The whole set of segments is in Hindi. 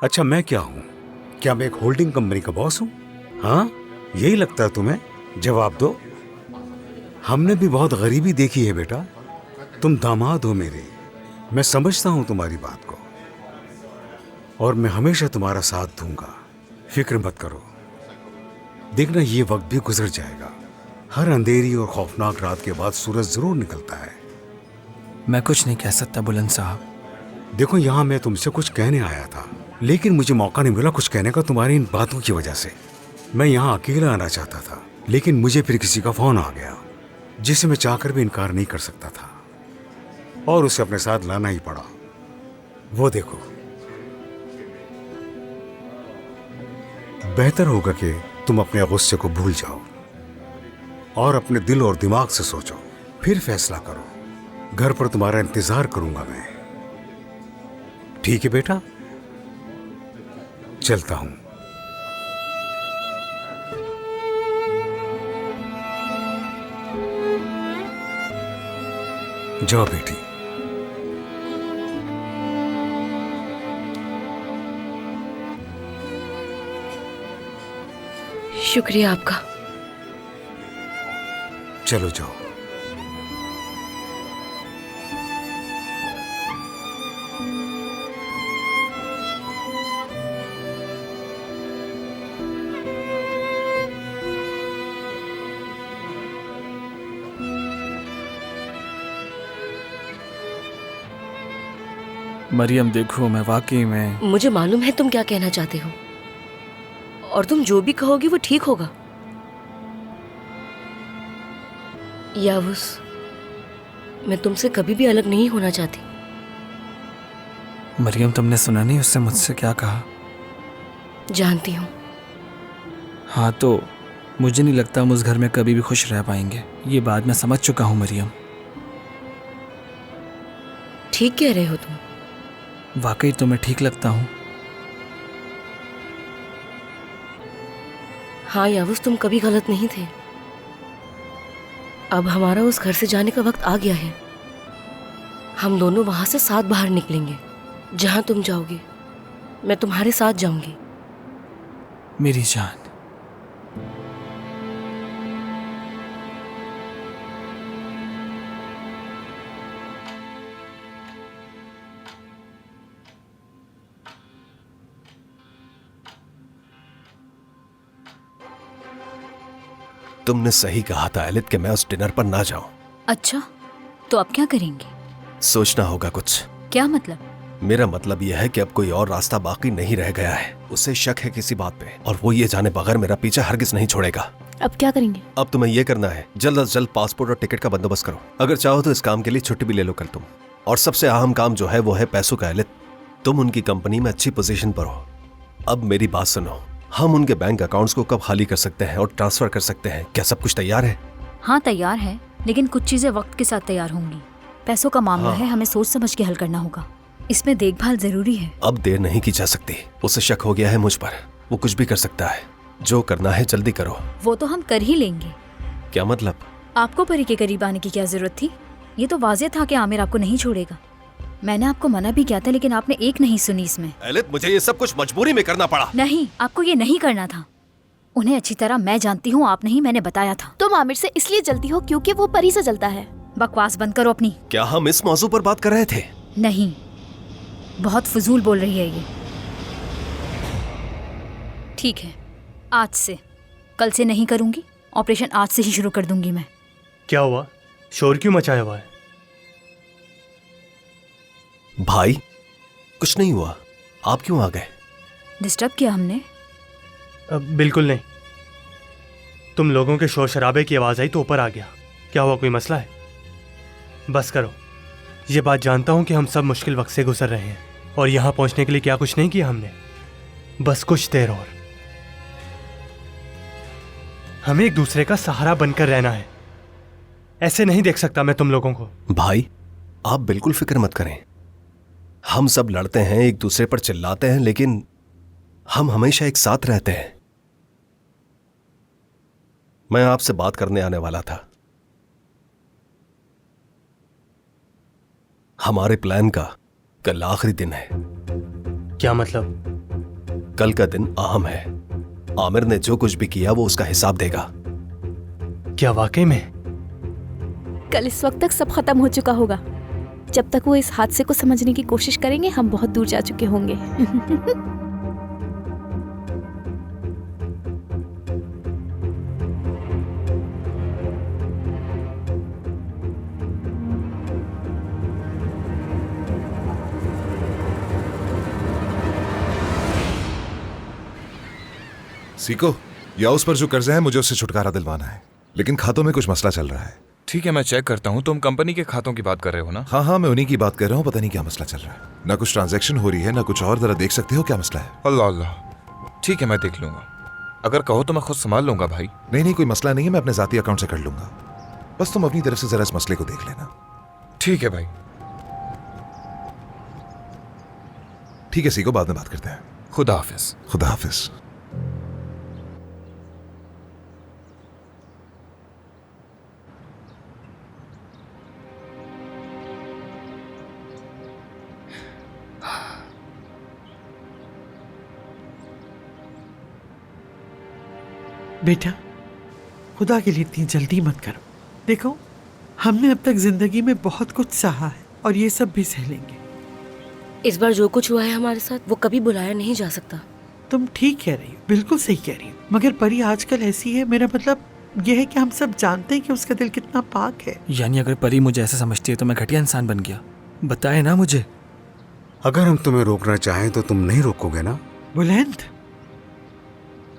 अच्छा, मैं क्या हूँ? क्या मैं एक होल्डिंग कंपनी का बॉस हूँ? हाँ, यही लगता है तुम्हें? जवाब दो। हमने भी बहुत गरीबी देखी है बेटा। तुम दामाद हो मेरे, मैं समझता हूँ तुम्हारी बात को और मैं हमेशा तुम्हारा साथ दूंगा। फिक्र मत करो। देखना, ये वक्त भी गुजर जाएगा। हर अंधेरी और खौफनाक रात के बाद सूरज जरूर निकलता है। मैं कुछ नहीं कह सकता बुलंद साहब। देखो, यहाँ मैं तुमसे कुछ कहने आया था, लेकिन मुझे मौका नहीं मिला कुछ कहने का तुम्हारी इन बातों की वजह से। मैं यहाँ अकेला आना चाहता था, लेकिन मुझे फिर किसी का फोन आ गया जिसे मैं चाहकर भी इनकार नहीं कर सकता था और उसे अपने साथ लाना ही पड़ा। वो देखो, बेहतर होगा कि तुम अपने गुस्से को भूल जाओ और अपने दिल और दिमाग से सोचो, फिर फैसला करो। घर पर तुम्हारा इंतजार करूंगा मैं। ठीक है बेटा, चलता हूं। जाओ बेटी। शुक्रिया आपका। चलो जाओ। मरियम देखो, मैं वाकई में मुझे मालूम है तुम क्या कहना चाहते हो और तुम जो भी कहोगे वो ठीक होगा। यावुस, मैं तुमसे कभी भी अलग नहीं होना चाहती। मरियम, तुमने सुना नहीं उससे मुझसे क्या कहा? जानती हूँ। हाँ, तो मुझे नहीं लगता हम उस घर में कभी भी खुश रह पाएंगे। ये बात मैं समझ चुका हूँ मरियम। ठीक कह रहे हो तुम। वाकई तुम्हें ठीक लगता हूँ? हाँ यावुस, तुम कभी गलत नहीं थे। अब हमारा उस घर से जाने का वक्त आ गया है। हम दोनों वहां से साथ बाहर निकलेंगे। जहां तुम जाओगे मैं तुम्हारे साथ जाऊंगी। मेरी जान। तुमने सही कहा था एलित कि मैं उस डिनर पर ना जाऊं। अच्छा, तो अब क्या करेंगे? सोचना होगा कुछ। क्या मतलब? मेरा मतलब यह है कि अब कोई और रास्ता बाकी नहीं रह गया है। उसे शक है किसी बात पे और वो ये जाने बगैर मेरा पीछा हरगिज नहीं छोड़ेगा। अब क्या करेंगे? अब तुम्हें ये करना है, जल्द से जल्द पासपोर्ट और टिकट का बंदोबस्त करो। अगर चाहो तो इस काम के लिए छुट्टी भी ले लो कल तुम। और सबसे अहम काम जो है वो है पैसों का एलित। तुम उनकी कंपनी में अच्छी पोजीशन पर हो। अब मेरी बात सुनो, हम उनके बैंक अकाउंट्स को कब खाली कर सकते हैं और ट्रांसफर कर सकते हैं? क्या सब कुछ तैयार है? हाँ तैयार है, लेकिन कुछ चीजें वक्त के साथ तैयार होंगी। पैसों का मामला है, हमें सोच समझ के हल करना होगा। इसमें देखभाल जरूरी है। अब देर नहीं की जा सकती। उसे शक हो गया है मुझ पर। वो कुछ भी कर सकता है। जो करना है जल्दी करो। वो तो हम कर ही लेंगे। क्या मतलब? आपको परी के करीब आने की क्या जरूरत थी? ये तो वाज़ेह था कि आमिर आपको नहीं छोड़ेगा। मैंने आपको मना भी किया था, लेकिन आपने एक नहीं सुनी इसमें। एलित, मुझे ये सब कुछ मजबूरी में करना पड़ा। नहीं, आपको ये नहीं करना था। उन्हें अच्छी तरह मैं जानती हूँ, आप नहीं, मैंने बताया था। तुम आमिर से इसलिए जलती हो क्योंकि वो परी से जलता है। बकवास बंद करो अपनी। क्या हम इस मौजू पर बात कर रहे थे? नहीं, बहुत फजूल बोल रही है ये। ठीक है, आज से, कल से नहीं करूंगी। ऑपरेशन आज से ही शुरू कर दूंगी मैं। क्या हुआ? शोर क्यों मचाया हुआ है? भाई, कुछ नहीं हुआ। आप क्यों आ गए? डिस्टर्ब किया हमने? बिल्कुल नहीं। तुम लोगों के शोर शराबे की आवाज़ आई तो ऊपर आ गया। क्या हुआ, कोई मसला है? बस करो। ये बात जानता हूँ कि हम सब मुश्किल वक्त से गुजर रहे हैं और यहाँ पहुँचने के लिए क्या कुछ नहीं किया हमने। बस कुछ देर और हमें एक दूसरे का सहारा बनकर रहना है। ऐसे नहीं देख सकता मैं तुम लोगों को। भाई, आप बिल्कुल फिक्र मत करें। हम सब लड़ते हैं, एक दूसरे पर चिल्लाते हैं, लेकिन हम हमेशा एक साथ रहते हैं। मैं आपसे बात करने आने वाला था। हमारे प्लान का कल आखिरी दिन है। क्या मतलब? कल का दिन अहम है। आमिर ने जो कुछ भी किया वो उसका हिसाब देगा। क्या वाकई में? कल इस वक्त तक सब खत्म हो चुका होगा। जब तक वो इस हादसे को समझने की कोशिश करेंगे हम बहुत दूर जा चुके होंगे। सीको, या उस पर जो कर्जा है मुझे उससे छुटकारा दिलवाना है, लेकिन खातों में कुछ मसला चल रहा है। ठीक है, मैं चेक करता हूँ। तुम कंपनी के खातों की बात कर रहे हो ना? हाँ, मैं उन्हीं की बात कर रहा हूँ। पता नहीं क्या मसला चल रहा है। ना कुछ ट्रांजैक्शन हो रही है ना कुछ और। जरा देख सकते हो क्या मसला है? अल्लाह अल्लाह। ठीक है, मैं देख लूंगा। अगर कहो तो मैं खुद संभाल लूंगा भाई। नहीं, कोई मसला नहीं है, मैं अपने जाती अकाउंट से कर लूंगा। बस तुम अपनी तरफ से जरा इस मसले को देख लेना। ठीक है भाई। ठीक है सीको, बाद में बात करते हैं। खुदा हाफिज। खुदा हाफिज। बेटा, खुदा के लिए इतनी जल्दी मत करो। देखो, हमने अब तक जिंदगी में बहुत कुछ सहा है और ये सब भी सह लेंगे। इस बार जो कुछ हुआ है हमारे साथ वो कभी बुलाया नहीं जा सकता। तुम ठीक कह रही हो, बिल्कुल सही कह रही हो। मगर परी आजकल ऐसी है, मेरा मतलब यह है कि हम सब जानते हैं कि उसका दिल कितना पाक है। यानी अगर परी मुझे ऐसा समझती है तो मैं घटिया इंसान बन गया? बताए ना मुझे। अगर हम तुम्हें रोकना चाहें तो तुम नहीं रोकोगे ना? बुलंद,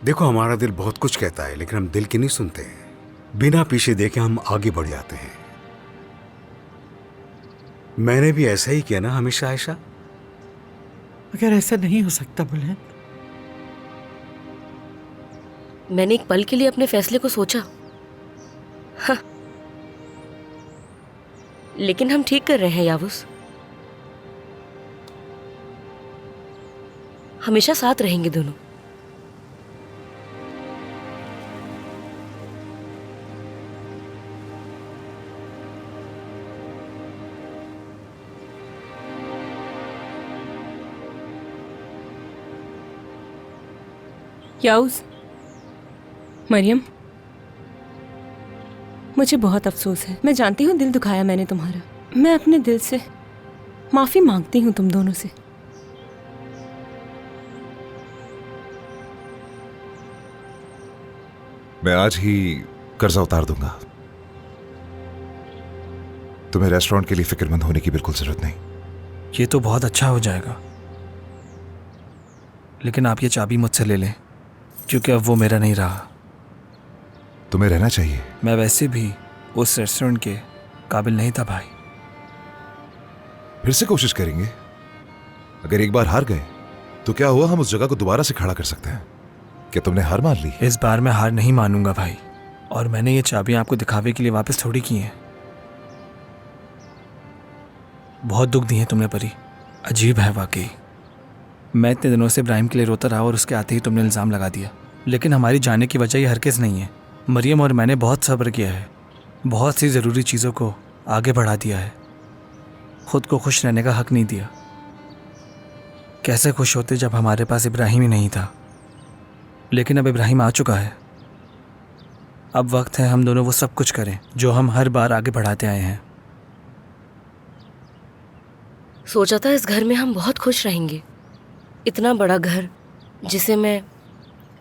देखो, हमारा दिल बहुत कुछ कहता है लेकिन हम दिल की नहीं सुनते हैं। बिना पीछे देखे हम आगे बढ़ जाते हैं। मैंने भी ऐसा ही किया ना हमेशा आयशा। मगर ऐसा नहीं हो सकता बुलंद। मैंने एक पल के लिए अपने फैसले को सोचा। हाँ। लेकिन हम ठीक कर रहे हैं यावुस। हमेशा साथ रहेंगे दोनों। याउस, मरियम, मुझे बहुत अफसोस है। मैं जानती हूँ दिल दुखाया मैंने तुम्हारा। मैं अपने दिल से माफी मांगती हूँ तुम दोनों से। मैं आज ही कर्जा उतार दूंगा। तुम्हें रेस्टोरेंट के लिए फिक्रमंद होने की बिल्कुल जरूरत नहीं। ये तो बहुत अच्छा हो जाएगा, लेकिन आप ये चाबी मुझसे ले लें क्योंकि अब वो मेरा नहीं रहा। तुम्हें रहना चाहिए। मैं वैसे भी उस रेस्टोरेंट के काबिल नहीं था भाई। फिर से कोशिश करेंगे। अगर एक बार हार गए तो क्या हुआ, हम उस जगह को दोबारा से खड़ा कर सकते हैं। क्या तुमने हार मान ली? इस बार मैं हार नहीं मानूंगा भाई। और मैंने ये चाबियां आपको दिखावे के लिए वापस थोड़ी की हैं। बहुत दुख दिए तुमने परी। अजीब है वाकई। मैं इतने दिनों से इब्राहिम के लिए रोता रहा और उसके आते ही तुमने इल्ज़ाम लगा दिया। लेकिन हमारी जाने की वजह ये हरगिज़ नहीं है। मरियम और मैंने बहुत सब्र किया है, बहुत सी ज़रूरी चीज़ों को आगे बढ़ा दिया है, खुद को खुश रहने का हक नहीं दिया। कैसे खुश होते जब हमारे पास इब्राहिम ही नहीं था। लेकिन अब इब्राहिम आ चुका है। अब वक्त है हम दोनों वो सब कुछ करें जो हम हर बार आगे बढ़ाते आए हैं। सोचा था इस घर में हम बहुत खुश रहेंगे। इतना बड़ा घर जिसे मैं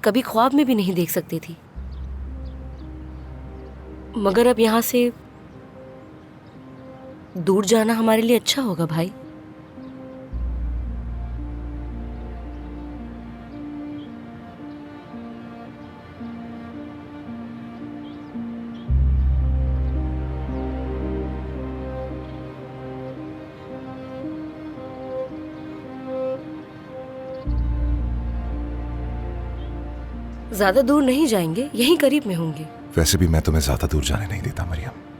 कभी ख्वाब में भी नहीं देख सकती थी। मगर अब यहाँ से दूर जाना हमारे लिए अच्छा होगा भाई। ज्यादा दूर नहीं जाएंगे, यहीं करीब में होंगे। वैसे भी मैं तुम्हें ज्यादा दूर जाने नहीं देता मरियम।